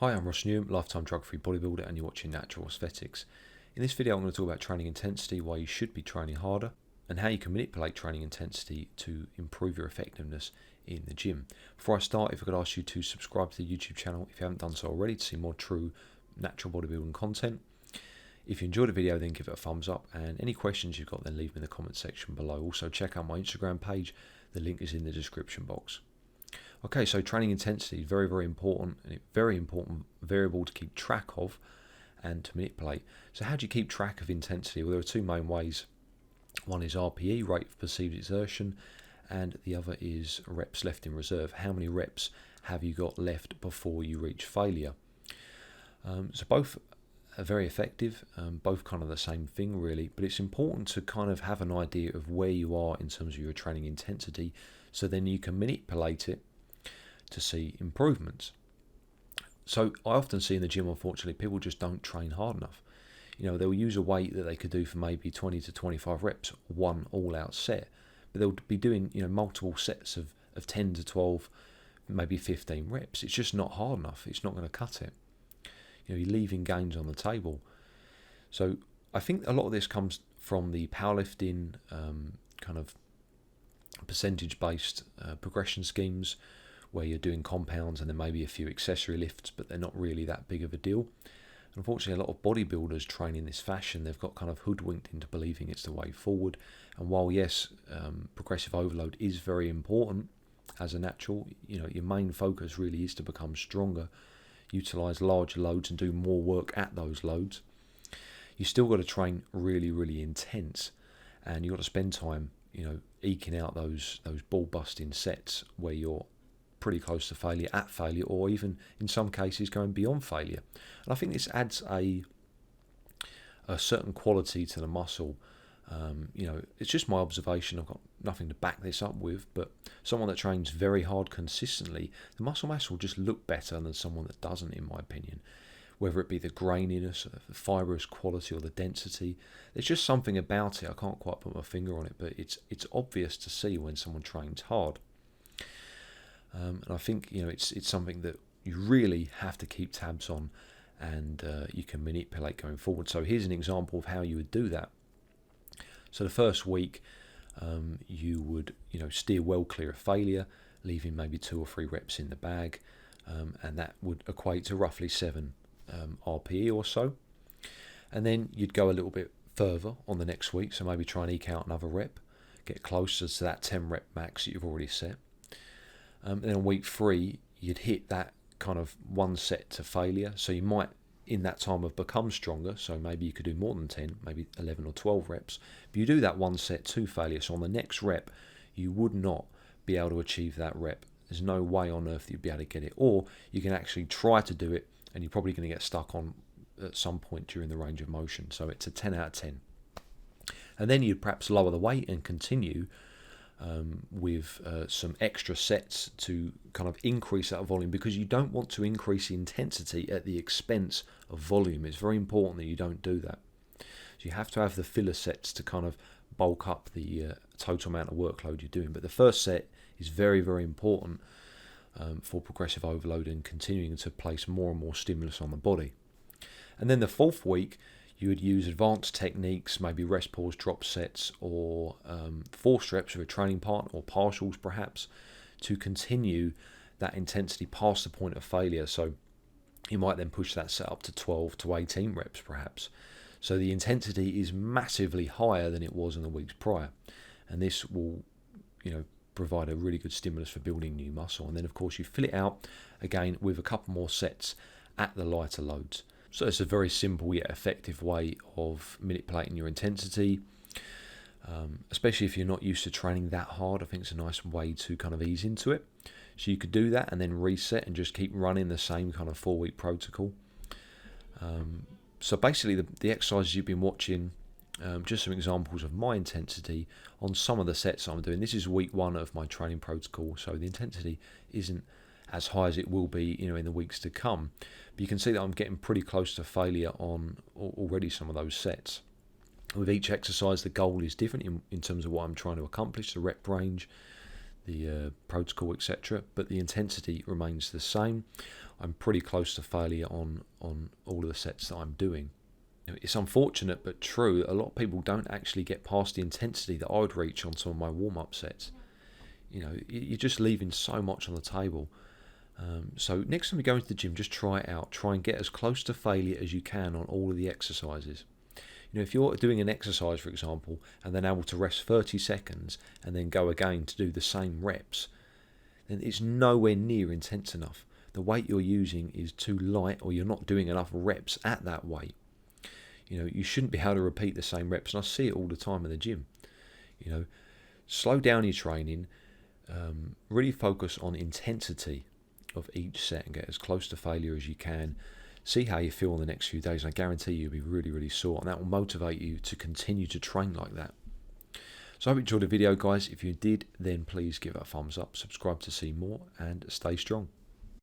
Hi, I'm Ross Newham, lifetime drug-free bodybuilder, and you're watching Natural Aesthetics. In this video, I'm going to talk about training intensity, why you should be training harder, and how you can manipulate training intensity to improve your effectiveness in the gym. Before I start, if I could ask you to subscribe to the YouTube channel if you haven't done so already to see more true natural bodybuilding content. If you enjoyed the video, then give it a thumbs up, and any questions you've got, then leave them in the comment section below. Also, check out my Instagram page. The link is in the description box. Okay, so training intensity is very, very important, and a very important variable to keep track of and to manipulate. So how do you keep track of intensity? Well, there are two main ways. One is RPE, rate of perceived exertion, and the other is reps left in reserve. How many reps have you got left before you reach failure? So both are very effective, both kind of the same thing really, but it's important to kind of have an idea of where you are in terms of your training intensity, so then you can manipulate it to see improvements. So I often see in the gym, unfortunately, people just don't train hard enough. You know, they'll use a weight that they could do for maybe 20 to 25 reps, one all-out set, but they'll be doing, multiple sets of 10 to 12, maybe 15 reps. It's just not hard enough. It's not going to cut it. You're leaving gains on the table. So I think a lot of this comes from the powerlifting kind of percentage-based progression schemes, where you're doing compounds and then maybe a few accessory lifts, but they're not really that big of a deal. Unfortunately, a lot of bodybuilders train in this fashion. They've got kind of hoodwinked into believing it's the way forward. And while, yes, progressive overload is very important as a natural, your main focus really is to become stronger, utilize larger loads and do more work at those loads. You still got to train really, really intense, and you've got to spend time, eking out those ball-busting sets where you're pretty close to failure, at failure, or even in some cases going beyond failure. And I think this adds a certain quality to the muscle. It's just my observation. I've got nothing to back this up with, but someone that trains very hard consistently, the muscle mass will just look better than someone that doesn't, in my opinion. Whether it be the graininess, the fibrous quality, or the density, there's just something about it. I can't quite put my finger on it, but it's obvious to see when someone trains hard. And I think it's something that you really have to keep tabs on, and you can manipulate going forward. So here's an example of how you would do that. So the first week, you would steer well clear of failure, leaving maybe 2 or 3 reps in the bag, and that would equate to roughly 7 RPE or so. And then you'd go a little bit further on the next week, so maybe try and eke out another rep, get closer to that 10 rep max that you've already set. And then on week 3, you'd hit that kind of one set to failure. So you might, in that time, have become stronger. So maybe you could do more than 10, maybe 11 or 12 reps. But you do that one set to failure. So on the next rep, you would not be able to achieve that rep. There's no way on earth that you'd be able to get it. Or you can actually try to do it, and you're probably going to get stuck on at some point during the range of motion. So it's a 10 out of 10. And then you'd perhaps lower the weight and continue with some extra sets to kind of increase that volume, because you don't want to increase intensity at the expense of volume. It's very important that you don't do that. So you have to have the filler sets to kind of bulk up the total amount of workload you're doing. But the first set is very, very important for progressive overload and continuing to place more and more stimulus on the body. And then the 4th week, you would use advanced techniques, maybe rest, pause, drop sets, or forced reps with a training partner, or partials perhaps, to continue that intensity past the point of failure. So you might then push that set up to 12 to 18 reps perhaps. So the intensity is massively higher than it was in the weeks prior. And this will, provide a really good stimulus for building new muscle. And then, of course, you fill it out again with a couple more sets at the lighter loads. So it's a very simple yet effective way of manipulating your intensity, especially if you're not used to training that hard. I think it's a nice way to kind of ease into it. So you could do that and then reset and just keep running the same kind of 4-week protocol. So basically the exercises you've been watching, just some examples of my intensity on some of the sets I'm doing. This is week 1 of my training protocol, so the intensity isn't as high as it will be, in the weeks to come. But you can see that I'm getting pretty close to failure on already some of those sets. With each exercise, the goal is different in terms of what I'm trying to accomplish, the rep range, protocol, etc., but the intensity remains the same. I'm pretty close to failure on all of the sets that I'm doing. It's unfortunate but true. A lot of people don't actually get past the intensity that I would reach on some of my warm-up sets. You're just leaving so much on the table. So next time you go into the gym, just try it out. Try and get as close to failure as you can on all of the exercises. If you're doing an exercise, for example, and then able to rest 30 seconds and then go again to do the same reps, then it's nowhere near intense enough. The weight you're using is too light, or you're not doing enough reps at that weight. You shouldn't be able to repeat the same reps, and I see it all the time in the gym. Slow down your training, really focus on intensity of each set and get as close to failure as you can. See how you feel in the next few days, and I guarantee you'll be really, really sore, and that will motivate you to continue to train like that. So I hope you enjoyed the video, guys. If you did, then please give it a thumbs up, subscribe to see more, and stay strong.